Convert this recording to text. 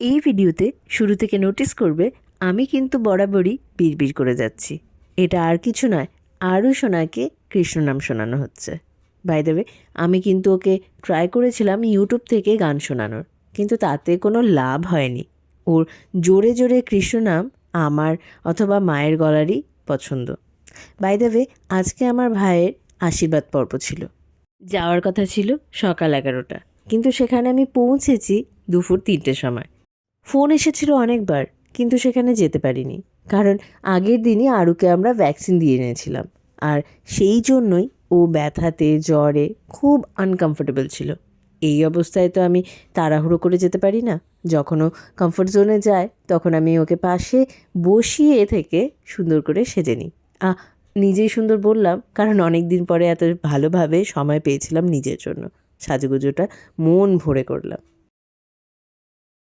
এই ভিডিওতে শুরু থেকে নোটিস করবে আমি কিন্তু বরাবরই বিড়বিড় করে যাচ্ছি। এটা আর কিছু নয়, আরও সোনাকে কৃষ্ণ নাম শোনানো হচ্ছে। বাই দ্য ওয়ে, আমি কিন্তু ওকে ট্রাই করেছিলাম ইউটিউব থেকে গান শোনানোর, কিন্তু তাতে কোনো লাভ হয়নি। ওর জোরে জোরে কৃষ্ণ নাম আমার অথবা মায়ের গলারই পছন্দ। বাই দ্য ওয়ে, আজকে আমার ভাইয়ের আশীর্বাদ পর্ব ছিল। যাওয়ার কথা ছিল সকাল 11টা, কিন্তু সেখানে আমি পৌঁছেছি দুপুর 3টের সময়। ফোন এসেছিল অনেকবার, কিন্তু সেখানে যেতে পারিনি, কারণ আগের দিনই আরুকে আমরা ভ্যাকসিন দিয়ে এনেছিলাম, আর সেই জন্যই ও ব্যথাতে জ্বরে খুব আনকমফোর্টেবল ছিল। এই অবস্থায় তো আমি তাড়াহুড়ো করে যেতে পারি না। যখন ও কমফোর্ট জোনে যায় তখন আমি ওকে পাশে বসিয়ে থেকে সুন্দর করে সেজে নিই। নিজেই সুন্দর বললাম, কারণ অনেক দিন পরে এত ভালোভাবে সময় পেয়েছিলাম নিজের জন্য। সাজুগুজোটা মন ভরে করলাম।